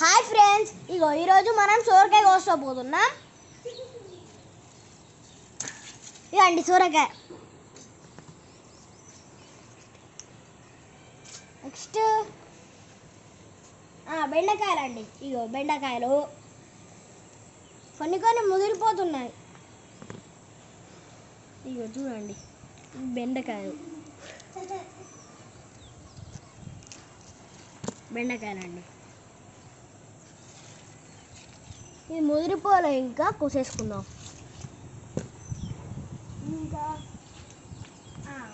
Hi friends, ఇగో ఈరోజు మనం సోరకాయ కోసుకోబోతున్నాం. ఇదండి సోరకాయ. నెక్స్ట్ బెండకాయలు అండి. ఇగో బెండకాయలు కొన్ని కొన్ని ముదిరిపోతున్నాయి. ఇగో చూడండి బెండకాయలండి. ఇది ముదిరిపోలే, ఇంకా కోసేసుకుందాం. ఇంకా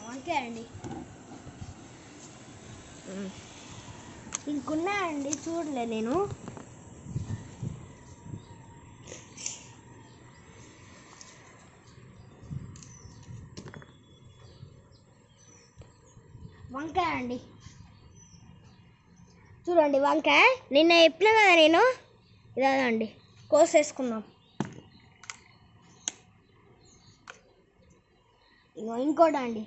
వంకాయ అండి. ఇంకున్నాయండి, చూడలే నేను. వంకాయ అండి, చూడండి వంకాయ. నిన్న చెప్పిన కదా నేను, ఇదండి కోసేసుకుందాం. ఇగో ఇంకోటి అండి.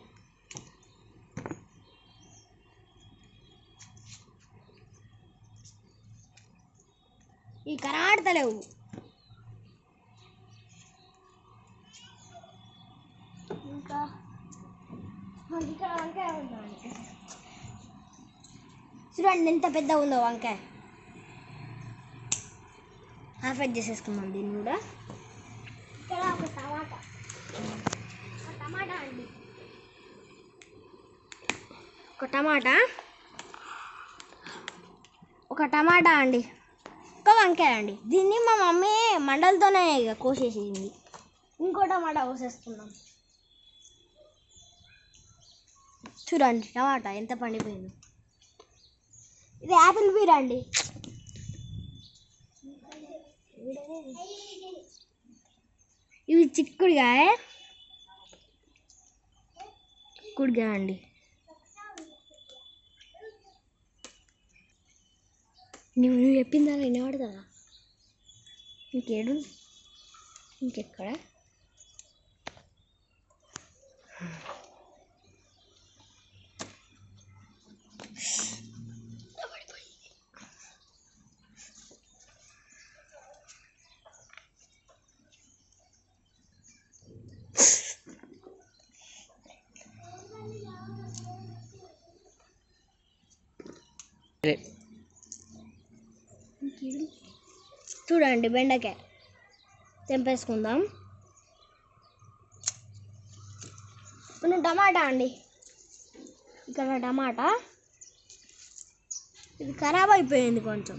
ఈ కరాడతలేవు. ఇంకా ఇక్కడ వంకాయ ఉందండి. చూడండి ఎంత పెద్ద ఉందో వంకాయ. హాఫ్ ఎగ్ చేసేసుకుందాం దీన్ని కూడా. ఇక్కడ ఒక టమాటా అండి. ఒక టమాటా అండి. ఒక వంకాయ అండి. దీన్ని మా మమ్మీ మండలతోనే ఇక కోసేసింది. ఇంకో టమాటా కోసేసుకుందాం. చూడండి టమాటా ఎంత పండిపోయిందో. ఇది యాపిల్ బీర్ అండి. ఇవి చిక్కుడుగాయ అండి. నువ్వు చెప్పిందా వినబడదా? ఇంకెక్కడ చూడండి బెండకాయ తెంపేసుకుందాం. ఇప్పుడు టమాటా అండి. ఇక్కడ టమాటా ఇది ఖరాబ్ అయిపోయింది కొంచెం.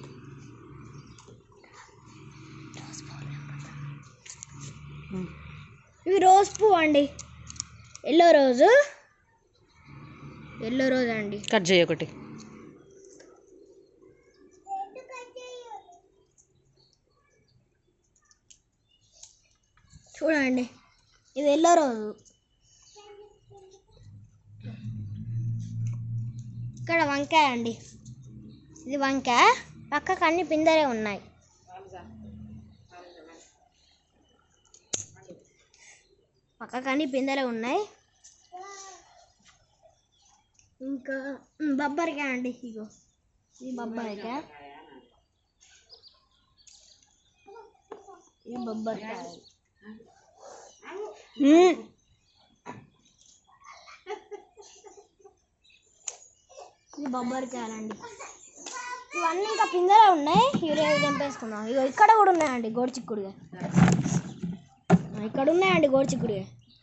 ఇవి రోజ్ పువ్వు అండి. ఎల్లో రోజు అండి. కట్ చేయి ఒకటి. చూడండి ఇది ఎల్లో రోజు. ఇక్కడ వంకాయ అండి. ఇది వంకాయ, పక్కకు అన్ని పిందెలే ఉన్నాయి. ఇంకా బొబ్బరికాయ అండి. ఇగో ఇది బొబ్బరికాయ. ఇది బొబ్బరికాయలండి. ఇవన్నీ ఇంకా పిందెలే ఉన్నాయి. ఇవి తెంపేసుకుందాం. ఇగో ఇక్కడ కూడా ఉన్నాయండి గోరుచిక్కుడుగా.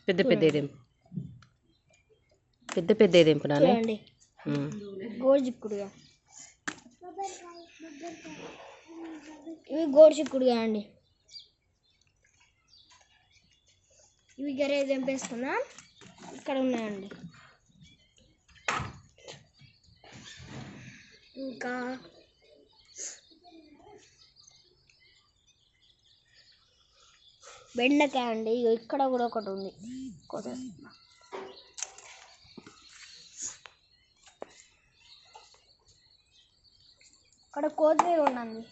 పెద్ద తెంపునా? చూడండి గోరుచిక్కుడుగా. ఇవి గోరుచిక్కుడుగా అండి. ఇవి గరే తెంపేసుకున్నాం. ఇక్కడ ఉన్నాయండి. ఇంకా బెండకాయ అండి. ఇక్కడ కూడా ఒకటి ఉంది, కోసేస్తున్నా. ఇక్కడ కొత్తిమీర ఉందండి.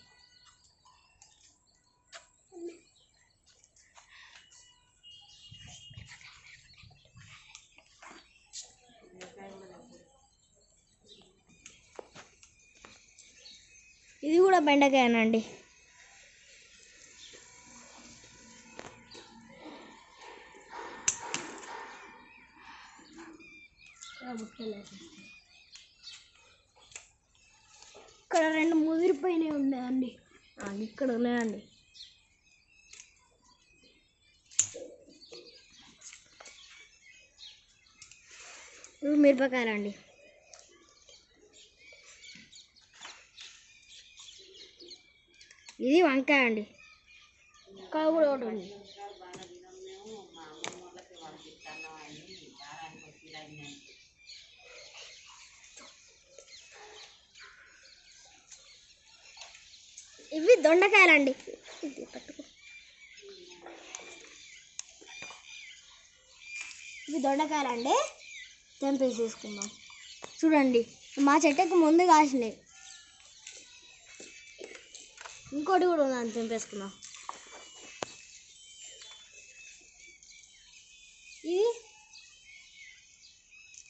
ఇది కూడా బెండకాయనండి. ఇక్కడ 2 ముదిరిపోయినవి ఉన్నాయండి. ఇక్కడ ఉన్నాయండి. ఇవి మిరపకాయలండి. ఇది వంకాయ అండి. ఇక్కడ కూడా ఒకటి ఉంది. ఇవి దొండకాయలండి. ఇవి దొండకాయలండి. తెంపేసి తీసుకుందాం. చూడండి మా చెట్టుకు ముందు కాసినాయి. ఇంకోటి కూడా ఉందని తెంపేసుకుందాం.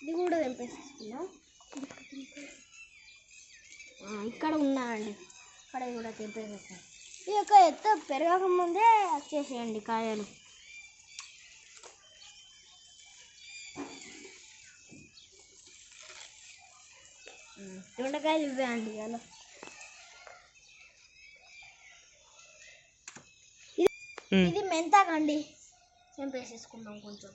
ఇది కూడా తెంపేసుకుందాం. ఇక్కడ ఉన్నాయండి. ఇక్కడ కూడా తెంపేసేస్తాం. ఈ యొక్క ఎత్తు పెరగక ముందే వచ్చేసేయండి కాయలు. దొండకాయలు ఇవే అండి. అలా ఇది మెంతాకండి. తెంపేసేసుకుందాం కొంచెం.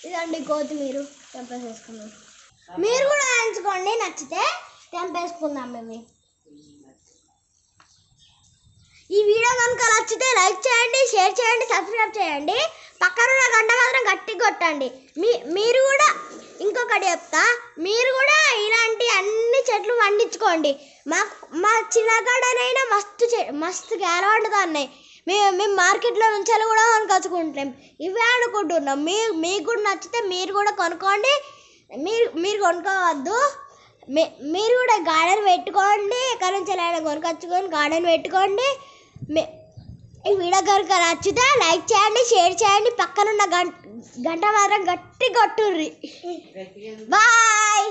ఇదండి కొత్తిమీర. తెంపేసేసుకుందాం. మీరు కూడా వేయించుకోండి, నచ్చితే తెంపేసుకుందాం మేము. ఈ వీడియో కనుక నచ్చితే లైక్ చేయండి, షేర్ చేయండి, సబ్స్క్రైబ్ చేయండి. పక్కన ఉన్న గంట మాత్రం గట్టిగా కొట్టండి. మీరు కూడా ఇంకొకటి చెప్తా, మీరు కూడా ఇలాంటి అన్ని చెట్లు పండించుకోండి. మా చిన్నగాడనైనా మస్తు గేల వండుతున్నాయి. మేము మార్కెట్లో నుంచి కూడా కొనుకొచ్చుకుంటాం. ఇవే అనుకుంటున్నాం. మీకు కూడా నచ్చితే మీరు కూడా కొనుక్కోండి. మీరు కొనుక్కోవద్దు. మీరు కూడా గార్డెన్ పెట్టుకోండి. ఎక్కడి నుంచి అయినా కొనుకొచ్చుకొని గార్డెన్ పెట్టుకోండి. ఈ వీడియో కనుక నచ్చితే లైక్ చేయండి, షేర్ చేయండి. పక్కనున్న గంట మాత్రం గట్టి కొట్టుర్రి. బాయ్.